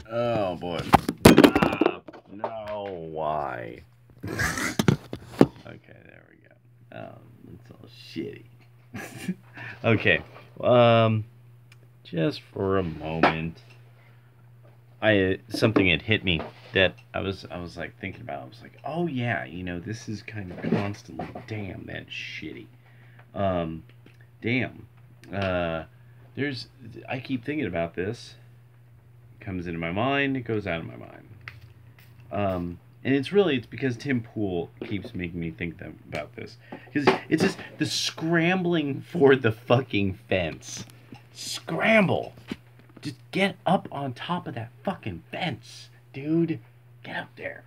Oh boy. No, why? Okay, there we go. It's all shitty. Okay. Um, just for a moment, something had hit me that I was like thinking about. I was like, oh yeah, this is kind of constantly. Damn, that's shitty. Um, damn. Uh, there's. I keep thinking about this. It comes into my mind. It goes out of my mind. And it's because Tim Pool keeps making me think about this. Because it's just the scrambling for the fucking fence. Scramble! Just get up on top of that fucking fence, dude. Get up there.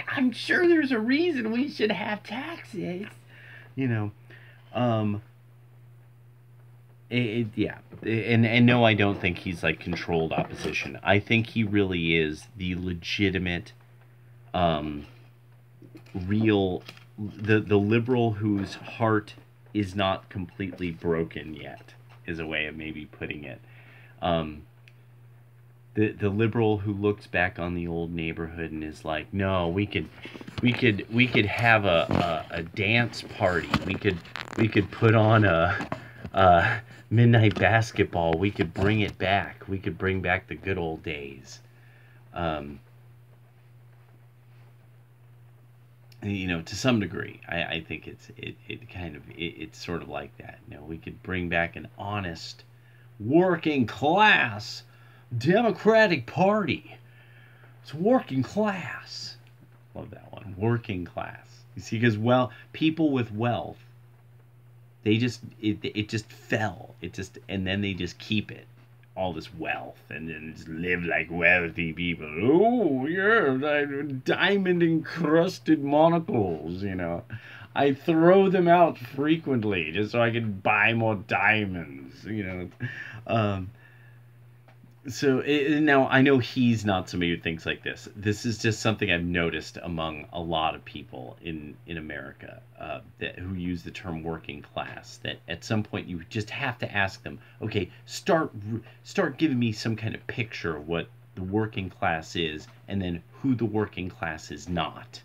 I'm sure there's a reason we should have taxes. You know, um, yeah, and no, I don't think he's like controlled opposition. I think he really is the legitimate, um, real, the liberal whose heart is not completely broken yet, is a way of maybe putting it. Um, the liberal who looks back on the old neighborhood and is like, no, we could have a dance party. We could put on a midnight basketball. We could bring it back. We could bring back the good old days. Um, to some degree, I think it's sort of like that. We could bring back an honest working class Democratic Party. It's working class. Love that one. Working class. You see, because people with wealth, it just fell. And then they just keep it, all this wealth, and then just live like wealthy people. Oh yeah, diamond encrusted monocles. I throw them out frequently just so I can buy more diamonds. Um, now I know he's not somebody who thinks like this. This is just something I've noticed among a lot of people in America, who use the term working class. That at some point you just have to ask them, okay, start giving me some kind of picture of what the working class is, and then who the working class is not.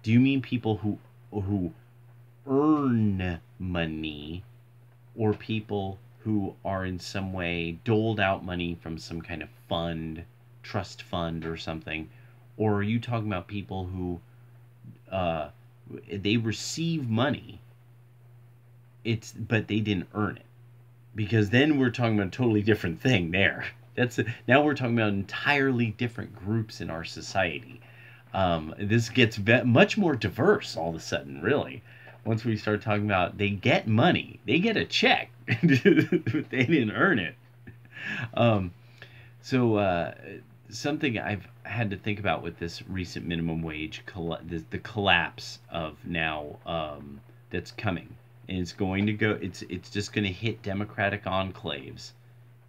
Do you mean people who earn money, or people who are in some way doled out money from some kind of fund, trust fund or something? Or are you talking about people who they receive money, but they didn't earn it? Because then we're talking about a totally different thing there. Now we're talking about entirely different groups in our society. This gets much more diverse all of a sudden, really. Once we start talking about they get money, they get a check, they didn't earn it. Um, so something I've had to think about with this recent minimum wage, the collapse of now, that's coming, and it's going to go. It's just going to hit Democratic enclaves,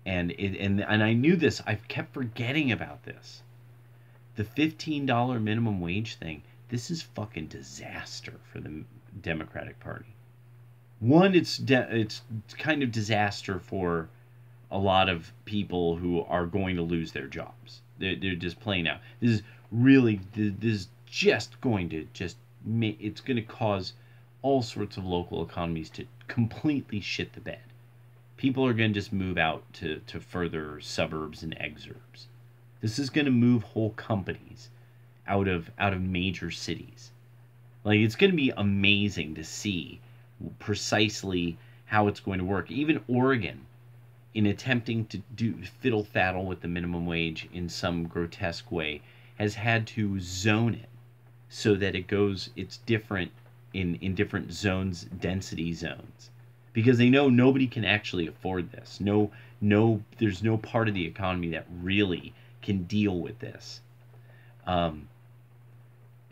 and I knew this. I've kept forgetting about this. The $15 minimum wage thing. This is fucking disaster for the Democratic Party. One, it's kind of disaster for a lot of people who are going to lose their jobs. They're just playing out. This is just going to it's going to cause all sorts of local economies to completely shit the bed. People are going to just move out to further suburbs and exurbs. This is going to move whole companies out of major cities. Like, it's going to be amazing to see precisely how it's going to work. Even Oregon, in attempting to do fiddle faddle with the minimum wage in some grotesque way, has had to zone it so that it's different in different zones, density zones, because they know nobody can actually afford this. There's no part of the economy that really can deal with this.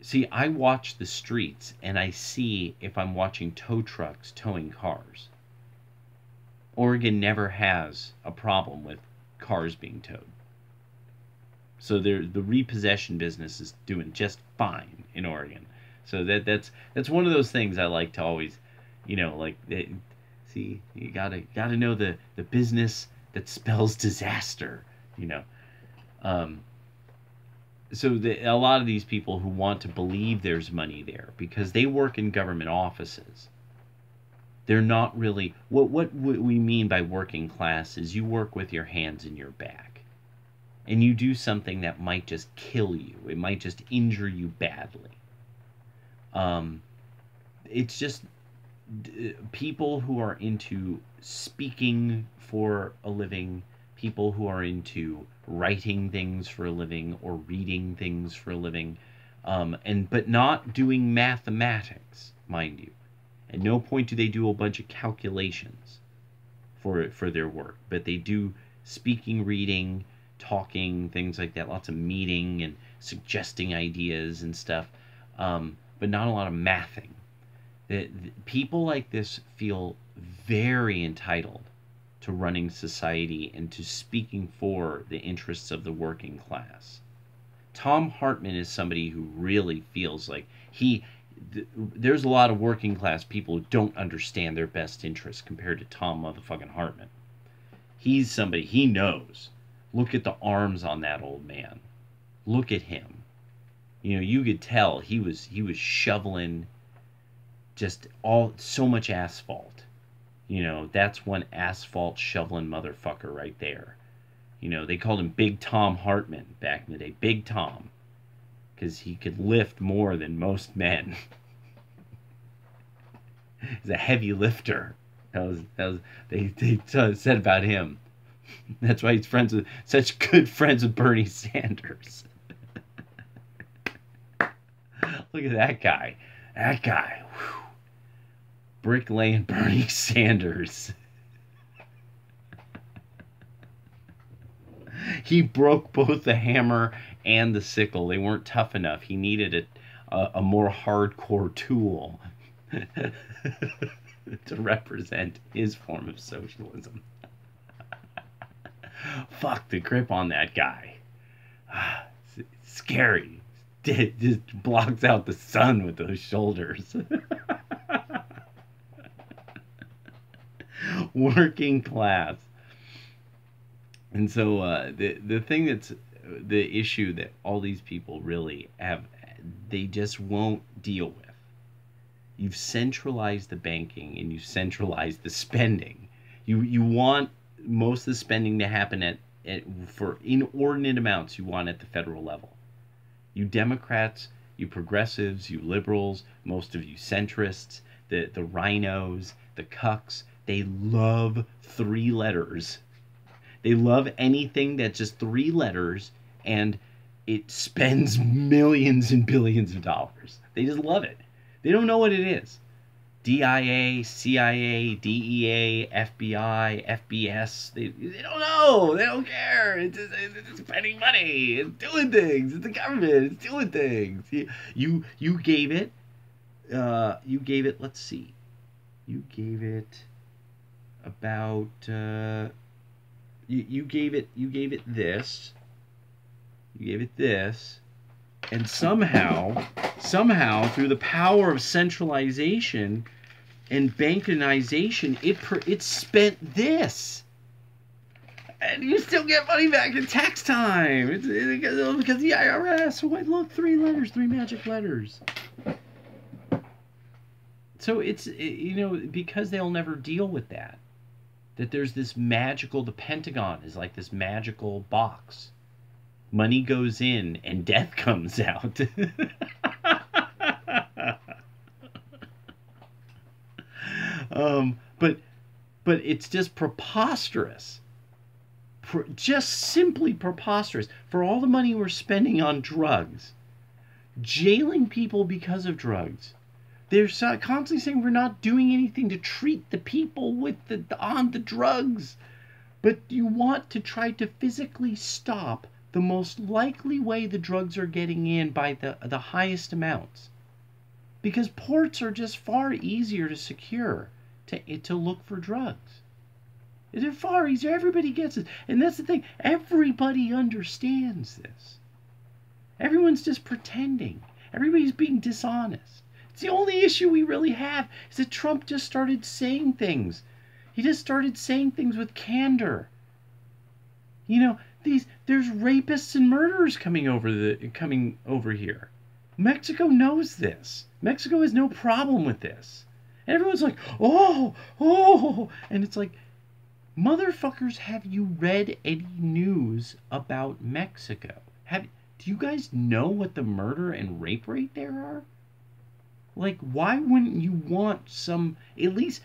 See, I watch the streets and I see if I'm watching tow trucks towing cars. Oregon never has a problem with cars being towed. So the repossession business is doing just fine in Oregon. So that's one of those things I like to always, see, you gotta know the business that spells disaster. you know. Um, so a lot of these people who want to believe there's money there because they work in government offices, they're not really what we mean by working class is you work with your hands in your back, and you do something that might just kill you. It might just injure you badly. It's just people who are into speaking for a living, people who are into writing things for a living or reading things for a living, but not doing mathematics, mind you. At no point do they do a bunch of calculations for their work, but they do speaking, reading, talking, things like that, lots of meeting and suggesting ideas and stuff, but not a lot of mathing. People like this feel very entitled to running society and to speaking for the interests of the working class. Tom Hartman is somebody who really feels like there's a lot of working class people who don't understand their best interests compared to Tom motherfucking Hartman. He's somebody, he knows. Look at the arms on that old man. Look at him. You know, you could tell he was shoveling just so much asphalt. You know, that's one asphalt shoveling motherfucker right there. You know, they called him Big Tom Hartman back in the day. Big Tom. Because he could lift more than most men. He's a heavy lifter. They said about him. That's why he's such good friends with Bernie Sanders. Look at that guy. That guy. Whew. Bricklaying Bernie Sanders. He broke both the hammer and the sickle. They weren't tough enough. He needed a more hardcore tool to represent his form of socialism. Fuck the grip on that guy. It's scary. It just blocks out the sun with those shoulders. Working class. And so the thing that's the issue that all these people really have, they just won't deal with. You've centralized the banking and you've centralized the spending. You want most of the spending to happen for inordinate amounts you want at the federal level. You Democrats, you progressives, you liberals, most of you centrists, the rhinos, the cucks, they love 3 letters. They love anything that's just 3 letters and it spends millions and billions of dollars. They just love it. They don't know what it is. DIA, CIA, DEA, FBI, FBS. They don't know. They don't care. It's spending money. It's doing things. It's the government. It's doing things. You gave it. Let's see. You gave it about. You gave it this. You gave it this. And somehow, through the power of centralization and bankanization, it spent this. And you still get money back in tax time. It's because the IRS. Wait, look, 3 letters, 3 magic letters. So because they'll never deal with that. That there's this magical, the Pentagon is like this magical box. Money goes in and death comes out. But it's just preposterous. Just simply preposterous. For all the money we're spending on drugs, jailing people because of drugs. They're constantly saying we're not doing anything to treat the people on the drugs. But you want to try to physically stop the most likely way the drugs are getting in by the highest amounts. Because ports are just far easier to secure to look for drugs. They're far easier. Everybody gets it. And that's the thing. Everybody understands this. Everyone's just pretending. Everybody's being dishonest. It's the only issue we really have is that Trump just started saying things. He just started saying things with candor. You know, There's rapists and murderers coming over here. Mexico knows this. Mexico has no problem with this. And everyone's like, oh, oh. And it's like, motherfuckers, have you read any news about Mexico? Do you guys know what the murder and rape rate there are? Like, why wouldn't you want some, at least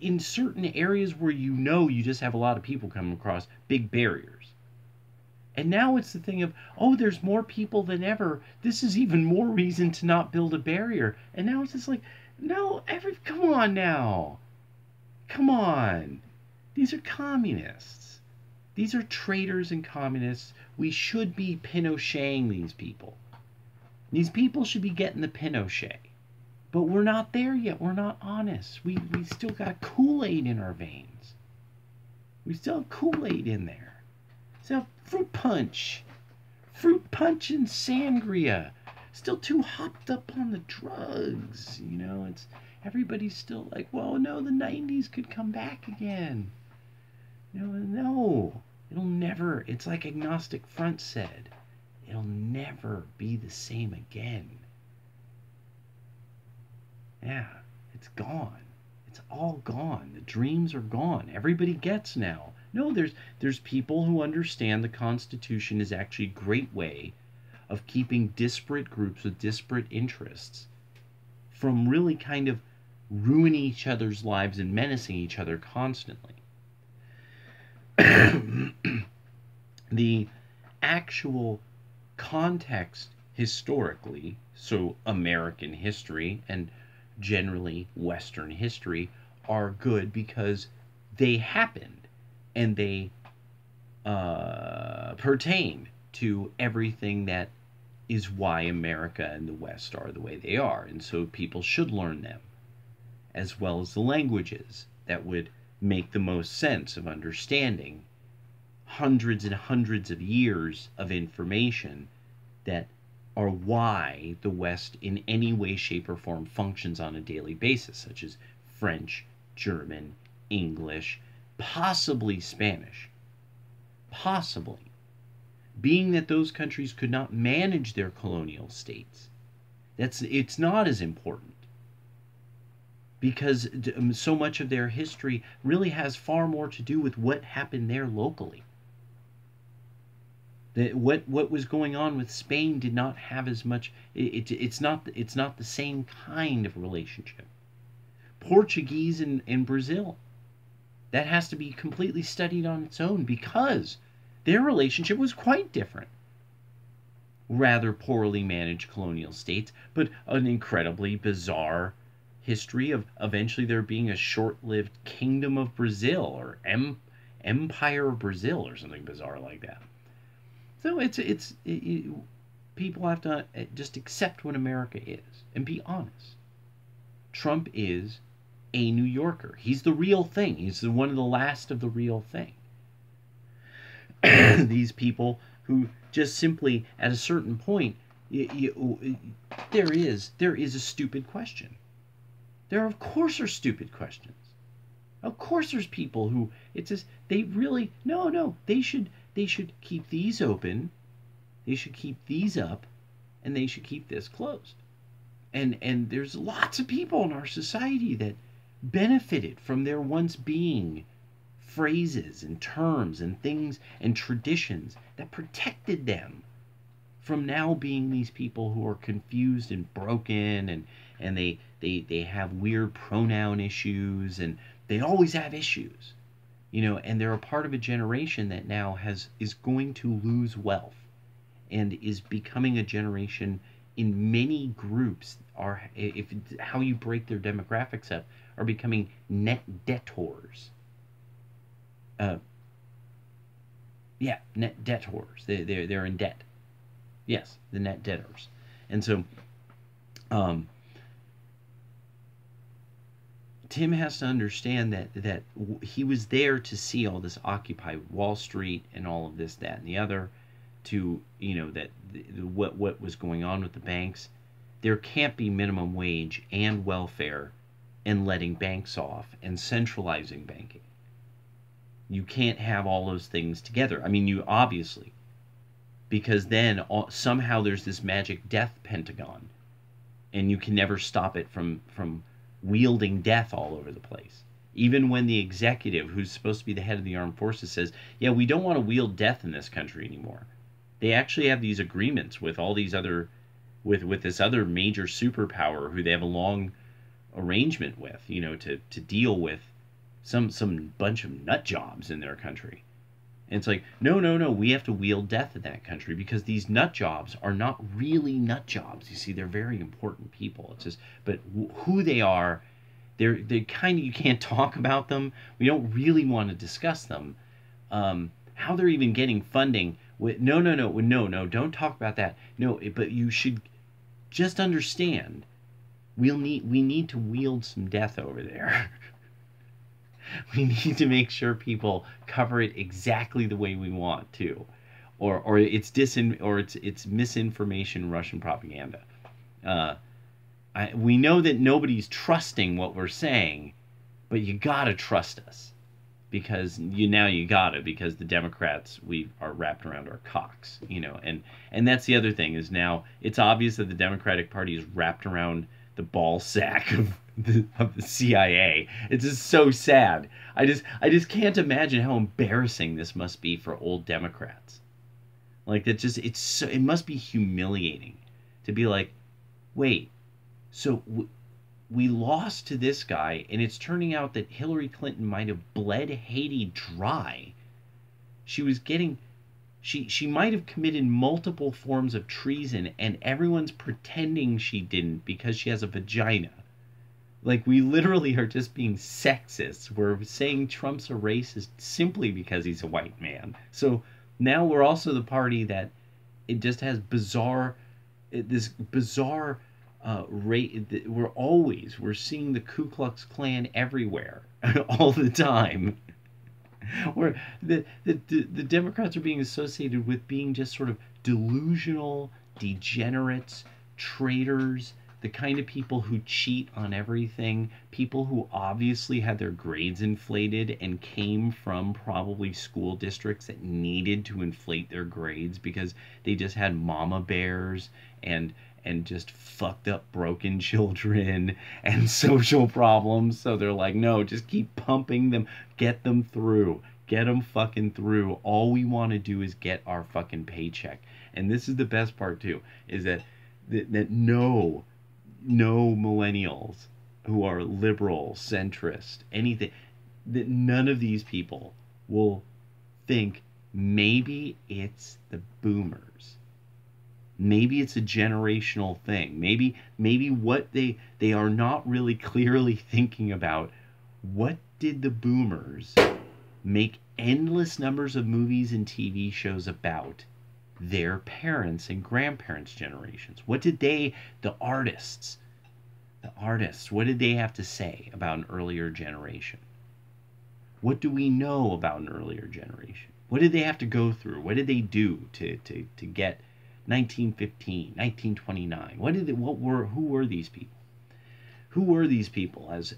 in certain areas where you just have a lot of people coming across, big barriers? And now it's the thing of, oh, there's more people than ever. This is even more reason to not build a barrier. And now it's just like, no, come on now. Come on. These are communists. These are traitors and communists. We should be Pinocheting these people. These people should be getting the Pinochet. But we're not there yet. We're not honest. We still got Kool-Aid in our veins. We still have Kool-Aid in there. So fruit punch and sangria. Still too hopped up on the drugs. It's everybody's still like, well, no, the 90s could come back again. No, it'll never. It's like Agnostic Front said, it'll never be the same again. Yeah, it's gone. It's all gone. The dreams are gone. Everybody gets now. No, there's people who understand the Constitution is actually a great way of keeping disparate groups with disparate interests from really kind of ruining each other's lives and menacing each other constantly. The actual context historically, so American history and generally Western history, are good because they happened and they pertain to everything that is why America and the West are the way they are. And so people should learn them, as well as the languages that would make the most sense of understanding hundreds and hundreds of years of information that are why the West in any way, shape, or form functions on a daily basis, such as French, German, English, possibly Spanish. Possibly. Being that those countries could not manage their colonial states. It's not as important. Because so much of their history really has far more to do with what happened there locally. What was going on with Spain did not have as much. It's not the same kind of relationship. Portuguese and Brazil, that has to be completely studied on its own because their relationship was quite different. Rather poorly managed colonial states, but an incredibly bizarre history of eventually there being a short-lived Kingdom of Brazil or Empire of Brazil or something bizarre like that. So people have to just accept what America is and be honest. Trump is a New Yorker. He's the real thing. He's one of the last of the real thing. These people who just simply, at a certain point, there is a stupid question. There, of course, are stupid questions. Of course, there's people who it's just they really no. They should keep these open. They should keep these up, and they should keep this closed. And there's lots of people in our society that benefited from there once being phrases and terms and things and traditions that protected them from now being these people who are confused and broken and they have weird pronoun issues and they always have issues, and they're a part of a generation that now is going to lose wealth and is becoming a generation in many groups if how you break their demographics up, are becoming net debtors. Net debtors. They're in debt. Yes, the net debtors. And so Tim has to understand that he was there to see all this Occupy Wall Street and all of this, that, and the other, to that what was going on with the banks. There can't be minimum wage and welfare and letting banks off and centralizing banking. You can't have all those things together. I mean, you obviously, because then somehow there's this magic death pentagon, and you can never stop it from wielding death all over the place. Even when the executive, who's supposed to be the head of the armed forces, says, "Yeah, we don't want to wield death in this country anymore," they actually have these agreements with all these other, with this other major superpower who they have a long arrangement with, to deal with some bunch of nut jobs in their country. And it's like, no, no, no, we have to wield death in that country because these nut jobs are not really nut jobs. You see, they're very important people. It's just, but who they are, they kind of, you can't talk about them. We don't really want to discuss them. How they're even getting funding. No, no, no, no, no, don't talk about that. No, but you should just understand. We need to wield some death over there. We need to make sure people cover it exactly the way we want to, or it's misinformation, Russian propaganda. We know that nobody's trusting what we're saying, but you gotta trust us because because the Democrats we are wrapped around our cocks, and that's the other thing is now it's obvious that the Democratic Party is wrapped around the ball sack of the CIA. It's just so sad. I just can't imagine how embarrassing this must be for old Democrats. Like it must be humiliating to be like, wait, so we lost to this guy, and it's turning out that Hillary Clinton might have bled Haiti dry. She might have committed multiple forms of treason, and everyone's pretending she didn't because she has a vagina. Like, we literally are just being sexist. We're saying Trump's a racist simply because he's a white man. So now we're also the party that it just has this bizarre we're seeing the Ku Klux Klan everywhere all the time. Where the Democrats are being associated with being just sort of delusional, degenerates, traitors, the kind of people who cheat on everything, people who obviously had their grades inflated and came from probably school districts that needed to inflate their grades because they just had mama bears and just fucked up broken children and social problems. So they're like, no, just keep pumping them, get them through, get them fucking through. All we want to do is get our fucking paycheck. And this is the best part too, is that no millennials who are liberal, centrist, anything, that none of these people will think maybe it's the boomers. Maybe it's a generational thing. Maybe what they are not really clearly thinking about, what did the boomers make endless numbers of movies and TV shows about their parents and grandparents' generations? What did the artists, what did they have to say about an earlier generation? What do we know about an earlier generation? What did they have to go through? What did they do to get 1915, 1929? Who were these people? Who were these people as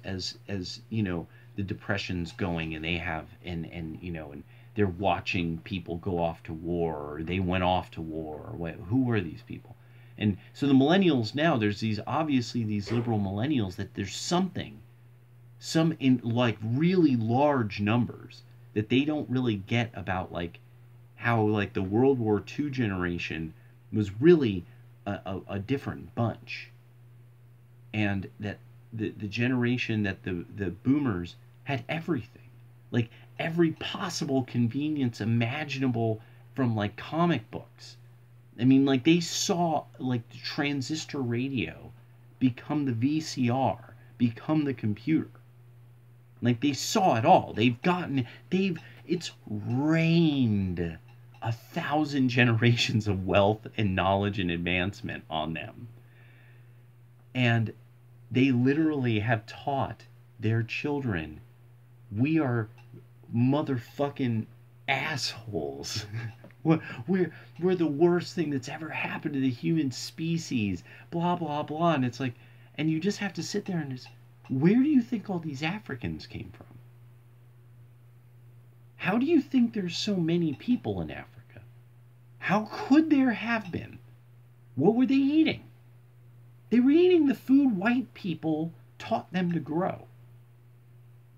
the Depression's going, and they have and they're watching people go off to war, or they went off to war, or who were these people? And so the millennials now, there's these liberal millennials that there's some in like really large numbers that they don't really get about, like how like the World War II generation was really a different bunch, and that the generation that the boomers had everything, like every possible convenience imaginable from like comic books. I mean, like they saw like the transistor radio become the VCR, become the computer. Like they saw it all. It's rained 1,000 generations of wealth and knowledge and advancement on them. And they literally have taught their children, we are motherfucking assholes. We're the worst thing that's ever happened to the human species. Blah, blah, blah. And it's like, and you just have to sit there and just, where do you think all these Africans came from? How do you think there's so many people in Africa? How could there have been? What were they eating? They were eating the food white people taught them to grow.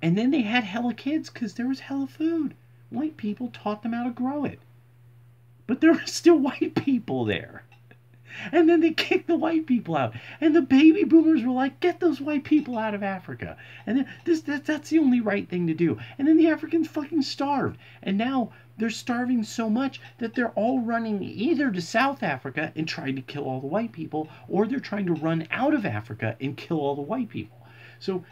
And then they had hella kids because there was hella food. White people taught them how to grow it. But there were still white people there. And then they kicked the white people out. And the baby boomers were like, get those white people out of Africa. And then that's the only right thing to do. And then the Africans fucking starved. And now they're starving so much that they're all running either to South Africa and trying to kill all the white people, or they're trying to run out of Africa and kill all the white people. So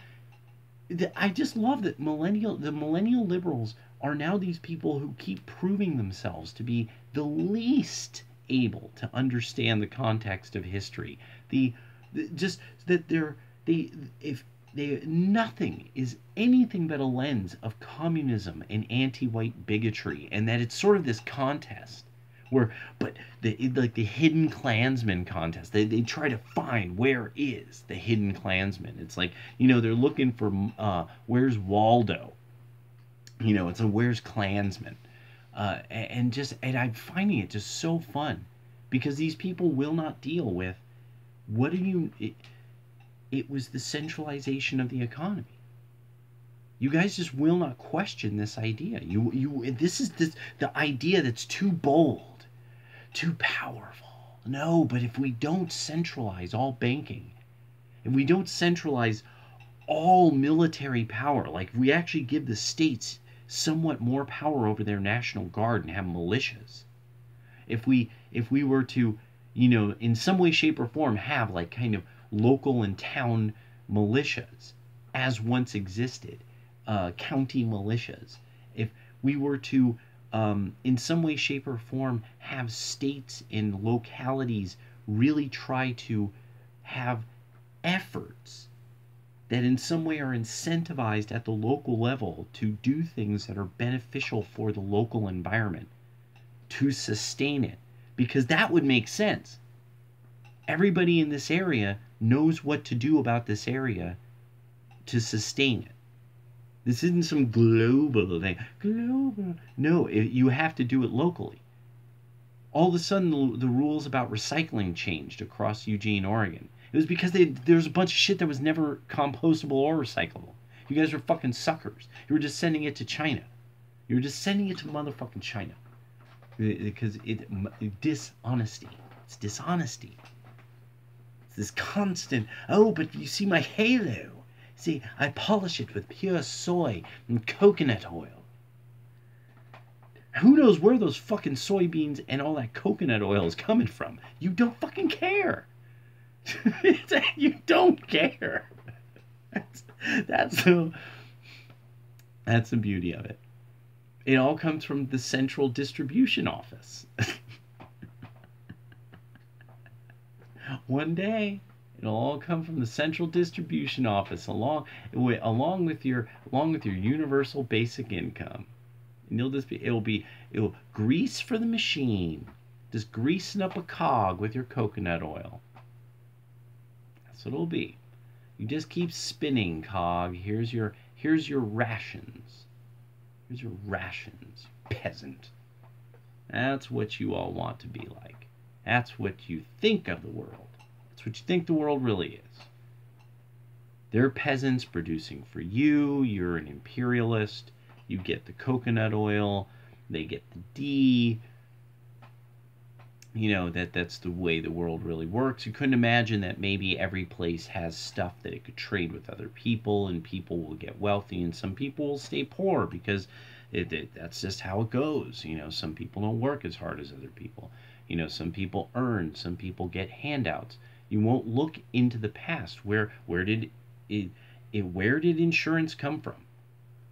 I just love that the millennial liberals are now these people who keep proving themselves to be the least able to understand the context of history. Just that if they nothing is anything but a lens of communism and anti-white bigotry, and that it's sort of this contest where, but like the hidden Klansman contest, they try to find where is the hidden Klansman. It's like, they're looking for where's Waldo. It's a where's Klansman. And I'm finding it just so fun because these people will not deal with it was the centralization of the economy. You guys just will not question this idea. This is the idea that's too bold, too powerful. No, but if we don't centralize all banking, if we don't centralize all military power, like if we actually give the states somewhat more power over their national guard and have militias, if we were to, in some way, shape, or form have like kind of local and town militias as once existed, county militias, if we were to in some way, shape, or form have states and localities really try to have efforts that in some way are incentivized at the local level to do things that are beneficial for the local environment, to sustain it, because that would make sense. Everybody in this area knows what to do about this area to sustain it. This isn't some global thing. Global. No, you have to do it locally. All of a sudden, the rules about recycling changed across Eugene, Oregon. It was because there was a bunch of shit that was never compostable or recyclable. You guys were fucking suckers. You were just sending it to China. You were just sending it to motherfucking China. Because dishonesty. It's dishonesty. It's this constant, oh, but you see my halo. See, I polish it with pure soy and coconut oil. Who knows where those fucking soybeans and all that coconut oil is coming from? You don't fucking care. You don't care. That's the beauty of it. It all comes from the central distribution office. One day, it'll all come from the central distribution office, along with your universal basic income, and it'll grease for the machine, just greasing up a cog with your coconut oil. That's what it'll be. You just keep spinning, cog. Here's your rations. Here's your rations, peasant. That's what you all want to be like. That's what you think of the world. That's what you think the world really is. They're peasants producing for you. You're an imperialist. You get the coconut oil. They get the D. That's the way the world really works. You couldn't imagine that maybe every place has stuff that it could trade with other people, and people will get wealthy, and some people will stay poor because that's just how it goes. Some people don't work as hard as other people. Some people earn, some people get handouts. You won't look into the past. Where did insurance come from?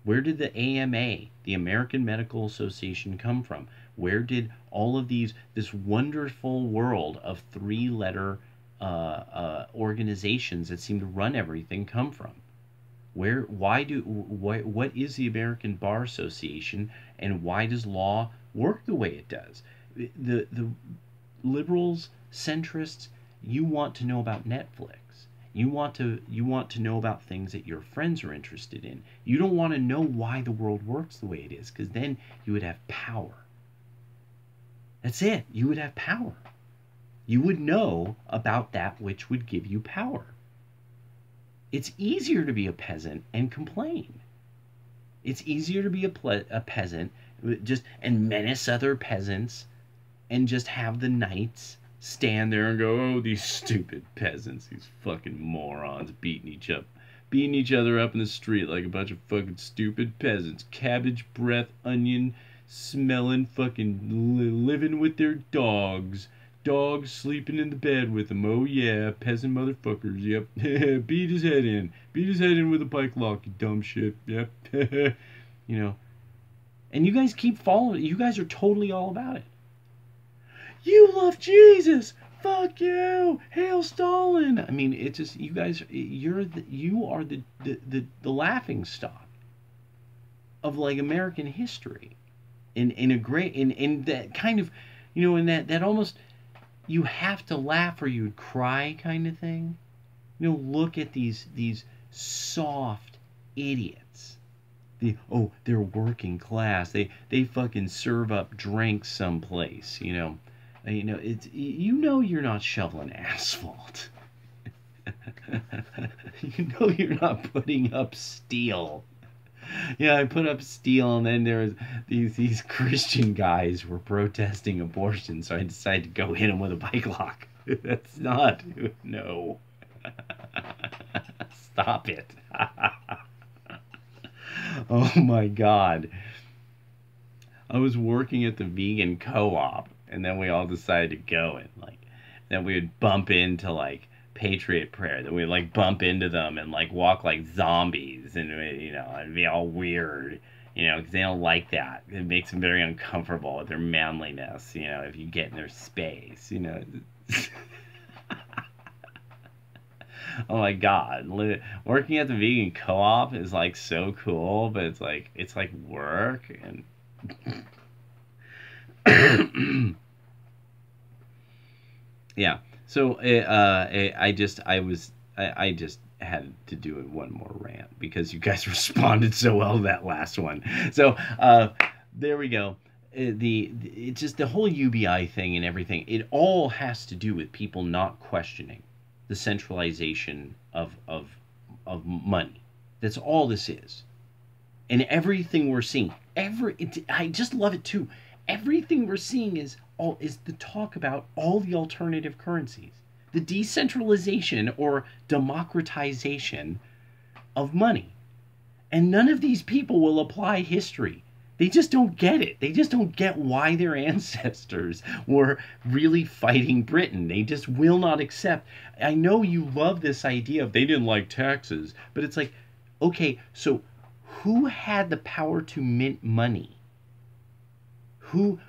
Where did the AMA, the American Medical Association, come from? Where did all of this wonderful world of three-letter organizations that seem to run everything come from? What is the American Bar Association, and why does law work the way it does? The liberals, centrists, you want to know about Netflix. You want to know about things that your friends are interested in. You don't want to know why the world works the way it is, because then you would have power. That's it. You would have power. You would know about that which would give you power. It's easier to be a peasant and complain. It's easier to be a peasant just and menace other peasants and just have the knights stand there and go, oh, these stupid peasants, these fucking morons beating each other up in the street like a bunch of fucking stupid peasants, cabbage breath, onion smelling, fucking living with their dogs sleeping in the bed with them. Oh yeah, peasant motherfuckers. Yep. Beat his head in with a pike lock, you dumb shit. Yep. You know, and you guys keep following. You guys are totally all about it. You love Jesus. Fuck you. Hail Stalin. I mean, it's just, you guys, you are the laughing stock of like American history, in that kind of, in that almost, you have to laugh or you'd cry kind of thing. Look at these soft idiots. They're working class. They fucking serve up drinks someplace. It's, you're not shoveling asphalt. You're not putting up steel. Yeah, I put up steel, and then there was these Christian guys were protesting abortion, so I decided to go hit them with a bike lock. That's not, no. Stop it. Oh my God. I was working at the vegan co-op, and then we all decided to go, and then we would bump into Patriot Prayer. Then we'd bump into them and walk like zombies, and it'd be all weird, because they don't like that. It makes them very uncomfortable with their manliness, if you get in their space, Oh my God, working at the vegan co-op is so cool, but it's like work. And yeah, so I just had to do it one more rant because you guys responded so well to that last one. So there we go. It's just the whole UBI thing and everything. It all has to do with people not questioning the centralization of money. That's all this is. And everything we're seeing, I just love it too. Everything we're seeing is the talk about all the alternative currencies, the decentralization or democratization of money. And none of these people will apply history. They just don't get it. They just don't get why their ancestors were really fighting Britain. They just will not accept. I know you love this idea of they didn't like taxes, but it's like, okay, so who had the power to mint money?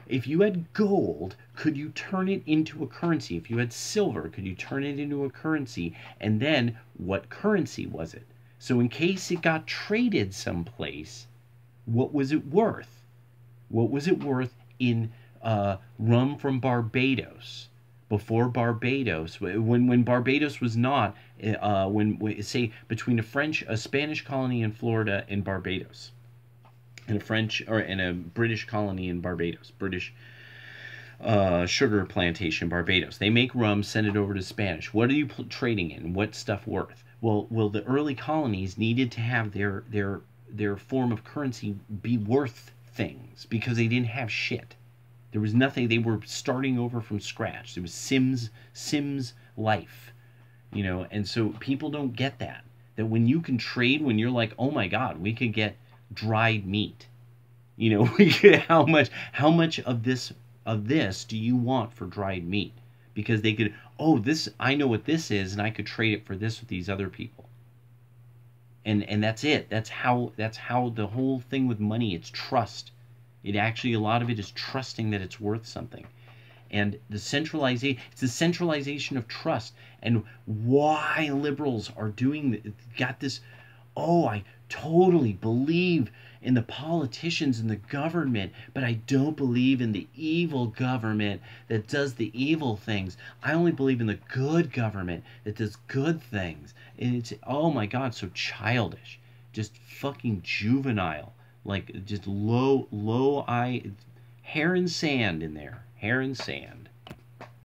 If you had gold, could you turn it into a currency? If you had silver, could you turn it into a currency? And then what currency was it? So in case it got traded someplace, what was it worth? What was it worth in rum from Barbados? Before Barbados, when Barbados was not, say between a Spanish colony in Florida and Barbados, and a British colony in Barbados, British sugar plantation Barbados. They make rum, send it over to Spanish. What are you trading in? What's stuff worth? Well, the early colonies needed to have their form of currency be worth things because they didn't have shit. There was nothing. They were starting over from scratch. There was Sims life, and so people don't get that when you can trade, when you're like, oh my God, we could get dried meat, we could, how much of this do you want for dried meat? Because they could, I know what this is, and I could trade it for this with these other people. And that's it. That's how the whole thing with money, it's trust. It actually, a lot of it is trusting that it's worth something. And it's the centralization of trust. And why liberals are got this oh, I totally believe in the politicians and the government, but I don't believe in the evil government that does the evil things. I only believe in the good government that does good things. And it's, oh my God, so childish. Just fucking juvenile. Like, just low, low eye, hair and sand in there. Hair and sand.